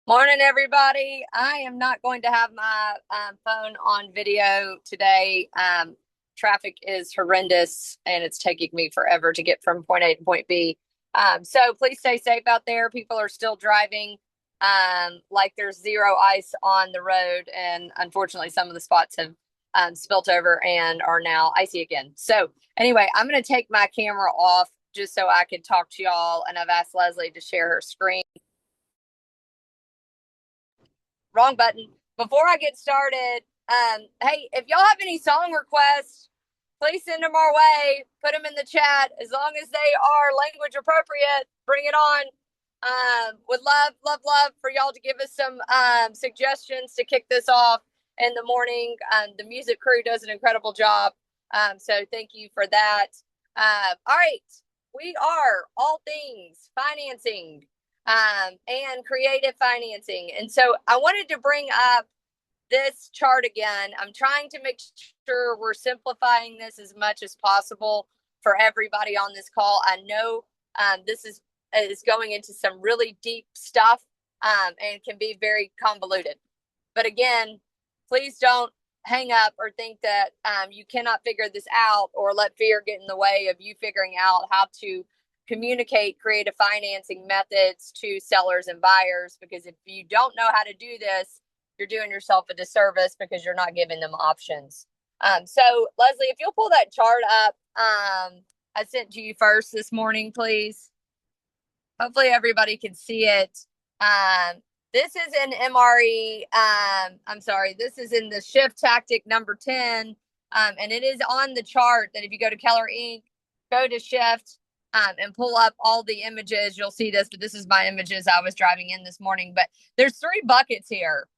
Morning, everybody. I am not going to have my phone on video today. Traffic is horrendous and it's taking me forever to get from point A to point B. So please stay safe out there. People are still driving like there's zero ice on the road. And unfortunately, some of the spots have spilt over and are now icy again. So, anyway, I'm going to take my camera off just so I can talk to y'all. And I've asked Leslie to share her screen. Wrong button. Before I get started, hey, if y'all have any song requests, please send them our way. Put them in the chat. As long as they are language appropriate, bring it on. Would love for y'all to give us some suggestions to kick this off in the morning. The music crew does an incredible job. So thank you for that. All right. We are all things financing and creative financing. And so I wanted to bring up this chart again. I'm trying to make sure we're simplifying this as much as possible for everybody on this call. I know this is going into some really deep stuff and can be very convoluted. But again, please don't hang up or think that you cannot figure this out or let fear get in the way of you figuring out how to communicate creative financing methods to sellers and buyers. Because if you don't know how to do this, you're doing yourself a disservice because you're not giving them options. So Leslie, if you'll pull that chart up, I sent to you first this morning, please. Hopefully everybody can see it. This is in MRE. I'm sorry, this is in the shift tactic number 10. And it is on the chart that if you go to Keller Inc., go to shift, and pull up all the images, you'll see this, but this is my images I was driving in this morning. But there's 3 buckets here.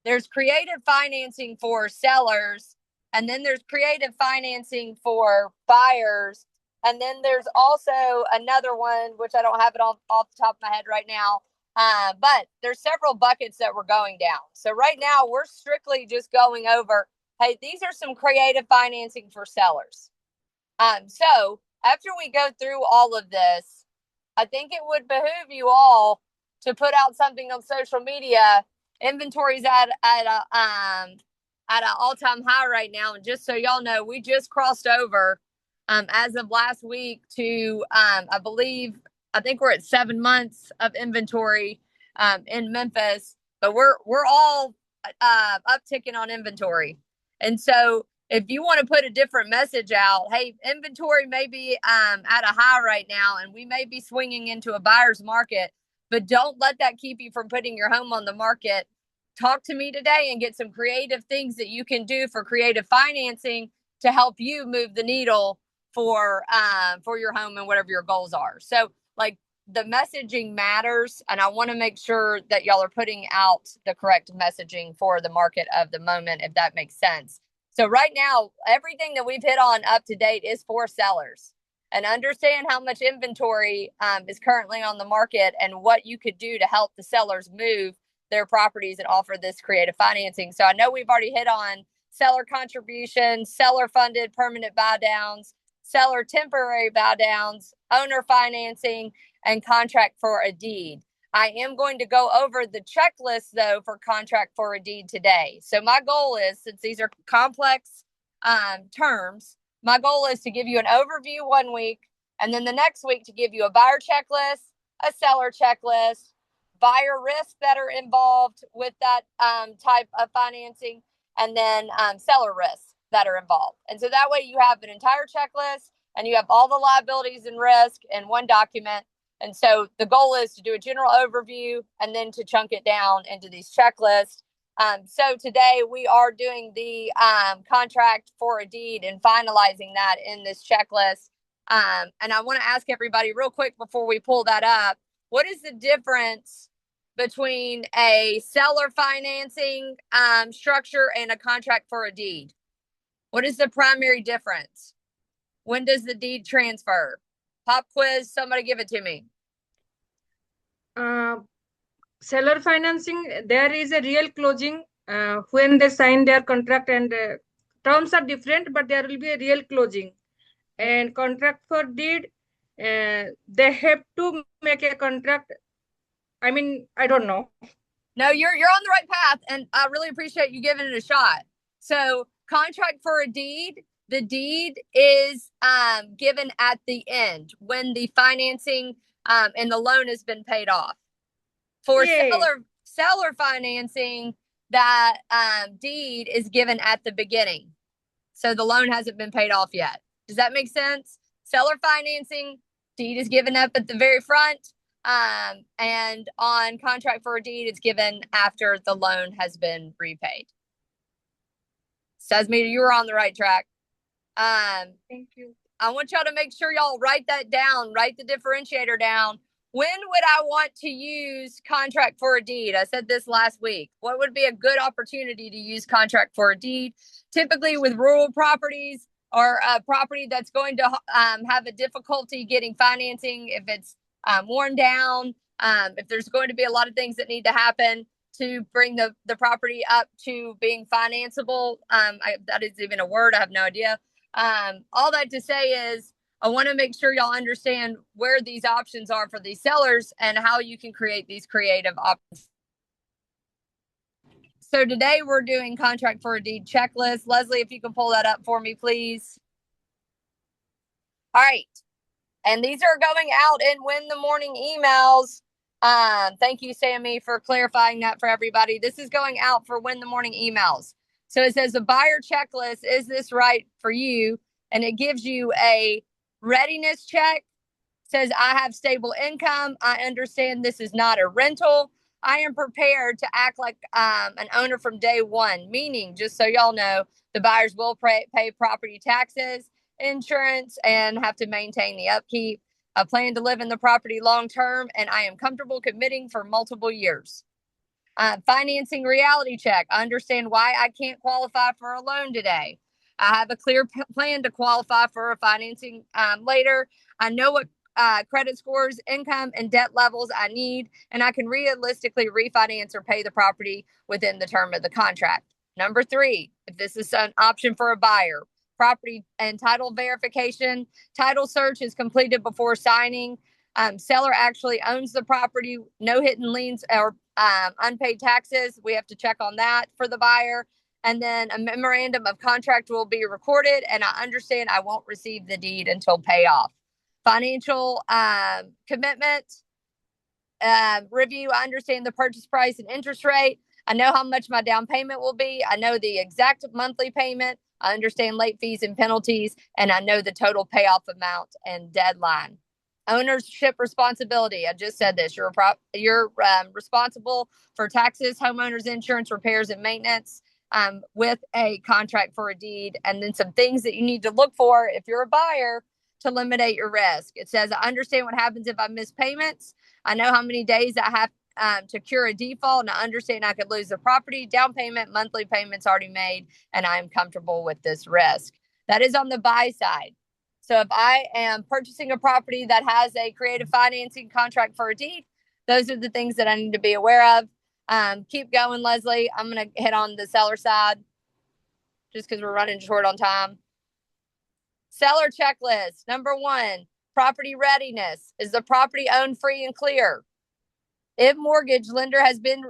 There's creative financing for sellers, and then there's creative financing for buyers. And then there's also another one, which I don't have it off the top of my head right now. But there's several buckets that we're going down. So right now we're strictly just going over, hey, these are some creative financing for sellers. So after we go through all of this, I think it would behoove you all to put out something on social media. Inventory's at an all-time high right now. And just so y'all know, we just crossed over as of last week to I think we're at 7 months of inventory in Memphis, but we're all upticking on inventory. And so if you want to put a different message out, hey, inventory may be at a high right now, and we may be swinging into a buyer's market, but don't let that keep you from putting your home on the market. Talk to me today and get some creative things that you can do for creative financing to help you move the needle for your home and whatever your goals are. So, like, the messaging matters, and I want to make sure that y'all are putting out the correct messaging for the market of the moment, if that makes sense. So right now, everything that we've hit on up to date is for sellers. And understand how much inventory is currently on the market and what you could do to help the sellers move their properties and offer this creative financing. So I know we've already hit on seller contributions, seller funded permanent buy downs, seller temporary buy downs, owner financing, and contract for a deed. I am going to go over the checklist, though, for contract for a deed today. So my goal is, since these are complex terms, my goal is to give you an overview one week, and then the next week to give you a buyer checklist, a seller checklist, buyer risks that are involved with that type of financing, and then seller risks that are involved. And so that way you have an entire checklist and you have all the liabilities and risk in one document. And so the goal is to do a general overview and then to chunk it down into these checklists. So today we are doing the contract for a deed and finalizing that in this checklist. And I want to ask everybody real quick before we pull that up, what is the difference between a seller financing structure and a contract for a deed? What is the primary difference? When does the deed transfer? Pop quiz, somebody give it to me. Seller financing, there is a real closing when they sign their contract, and terms are different, but there will be a real closing. And contract for deed, they have to make a contract. I mean, I don't know. No, you're on the right path, and I really appreciate you giving it a shot. So, contract for a deed. The deed is given at the end when the financing and the loan has been paid off. For Yay. seller financing, that deed is given at the beginning, so the loan hasn't been paid off yet. Does that make sense? Seller financing, deed is given up at the very front, and on contract for a deed, it's given after the loan has been repaid. Says me you were on the right track. Thank you. I want y'all to make sure y'all write that down, write the differentiator down. When would I want to use contract for a deed? I said this last week. What would be a good opportunity to use contract for a deed? Typically with rural properties or a property that's going to have a difficulty getting financing, if it's worn down, if there's going to be a lot of things that need to happen to bring the property up to being financeable. That is even a word. I have no idea. All that to say is I want to make sure y'all understand where these options are for these sellers and how you can create these creative options. So today we're doing contract for a deed checklist. Leslie, if you can pull that up for me, please. All right. And these are going out in Win the Morning emails. Thank you, Sammy, for clarifying that for everybody. This is going out for Win the Morning emails. So it says the buyer checklist, is this right for you? And it gives you a readiness check. Says, I have stable income. I understand this is not a rental. I am prepared to act like an owner from day one, meaning, just so y'all know, the buyers will pay property taxes, insurance, and have to maintain the upkeep. I plan to live in the property long term, and I am comfortable committing for multiple years. Financing reality check. I understand why I can't qualify for a loan today. I have a clear plan to qualify for a financing later. I know what credit scores, income, and debt levels I need, and I can realistically refinance or pay the property within the term of the contract. Number 3, if this is an option for a buyer, property and title verification. Title search is completed before signing. Seller actually owns the property, no hidden liens or unpaid taxes. We have to check on that for the buyer. And then a memorandum of contract will be recorded, and I understand I won't receive the deed until payoff. Financial commitment review. I understand the purchase price and interest rate. I know how much my down payment will be. I know the exact monthly payment. I understand late fees and penalties, and I know the total payoff amount and deadline. Ownership responsibility. I just said this. You're responsible for taxes, homeowners insurance, repairs, and maintenance with a contract for a deed. And then some things that you need to look for if you're a buyer to eliminate your risk. It says, I understand what happens if I miss payments. I know how many days I have to cure a default, and I understand I could lose the property, down payment, monthly payments already made, and I am comfortable with this risk. That is on the buy side. So if I am purchasing a property that has a creative financing contract for a deed, those are the things that I need to be aware of. Keep going, Leslie. I'm going to hit on the seller side just because we're running short on time. Seller checklist. Number 1, property readiness. Is the property owned free and clear? If mortgage lender has been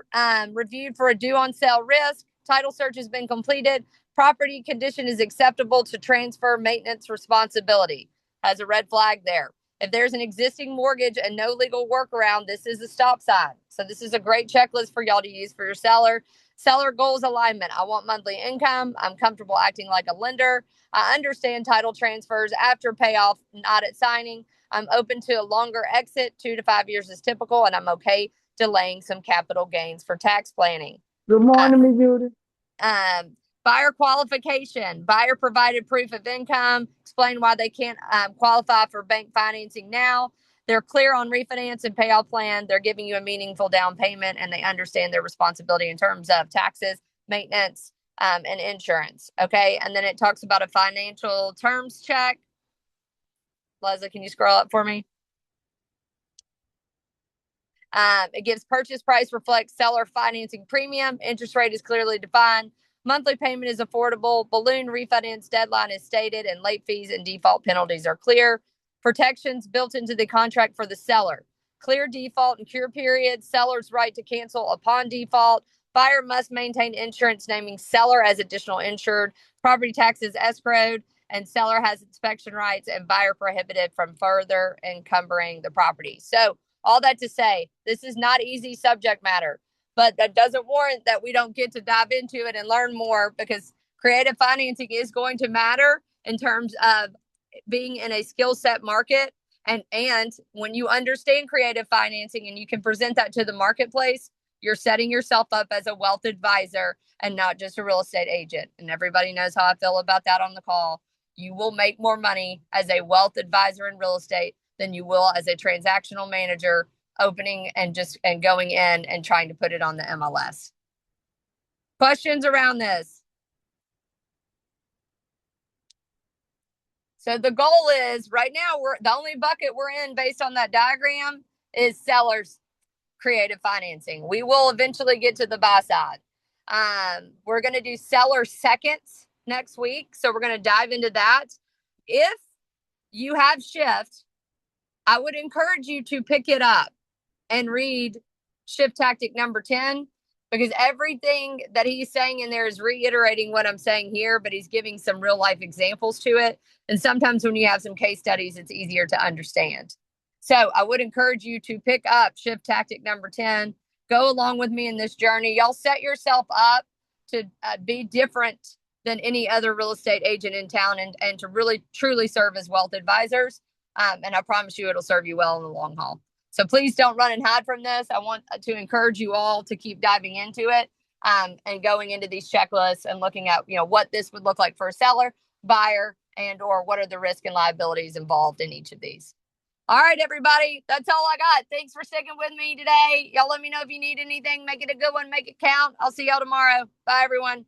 reviewed for a due on sale risk, title search has been completed, property condition is acceptable to transfer maintenance responsibility. Has a red flag there. If there's an existing mortgage and no legal workaround, this is a stop sign. So this is a great checklist for y'all to use for your seller. Seller goals alignment. I want monthly income. I'm comfortable acting like a lender. I understand title transfers after payoff, not at signing. I'm open to a longer exit. 2 to 5 years is typical, and I'm okay delaying some capital gains for tax planning. Good morning, Miss Judy. Buyer qualification. Buyer provided proof of income. Explain why they can't qualify for bank financing now. They're clear on refinance and payoff plan. They're giving you a meaningful down payment, and they understand their responsibility in terms of taxes, maintenance, and insurance. Okay. And then it talks about a financial terms check. Leslie, can you scroll up for me? It gives purchase price reflects seller financing premium. Interest rate is clearly defined. Monthly payment is affordable. Balloon refinance deadline is stated, and late fees and default penalties are clear. Protections built into the contract for the seller. clear default and cure period, seller's right to cancel upon default, buyer must maintain insurance naming seller as additional insured, property taxes escrowed, and seller has inspection rights, and buyer prohibited from further encumbering the property. So all that to say, this is not easy subject matter, but that doesn't warrant that we don't get to dive into it and learn more, because creative financing is going to matter in terms of being in a skill set market. And when you understand creative financing and you can present that to the marketplace, you're setting yourself up as a wealth advisor and not just a real estate agent. And everybody knows how I feel about that on the call. You will make more money as a wealth advisor in real estate than you will as a transactional manager opening and going in and trying to put it on the MLS. Questions around this? So the goal is right now, the only bucket we're in based on that diagram is sellers creative financing. We will eventually get to the buy side. We're going to do seller seconds next week. So we're going to dive into that. If you have shift, I would encourage you to pick it up and read shift tactic number 10, because everything that he's saying in there is reiterating what I'm saying here, but he's giving some real life examples to it. And sometimes when you have some case studies, it's easier to understand. So I would encourage you to pick up shift tactic number 10. Go along with me in this journey. Y'all set yourself up to be different than any other real estate agent in town, and to really truly serve as wealth advisors. And I promise you it'll serve you well in the long haul. So please don't run and hide from this. I want to encourage you all to keep diving into it, and going into these checklists and looking at, what this would look like for a seller, buyer, and or what are the risk and liabilities involved in each of these. All right, everybody, that's all I got. Thanks for sticking with me today. Y'all let me know if you need anything. Make it a good one. Make it count. I'll see y'all tomorrow. Bye, everyone.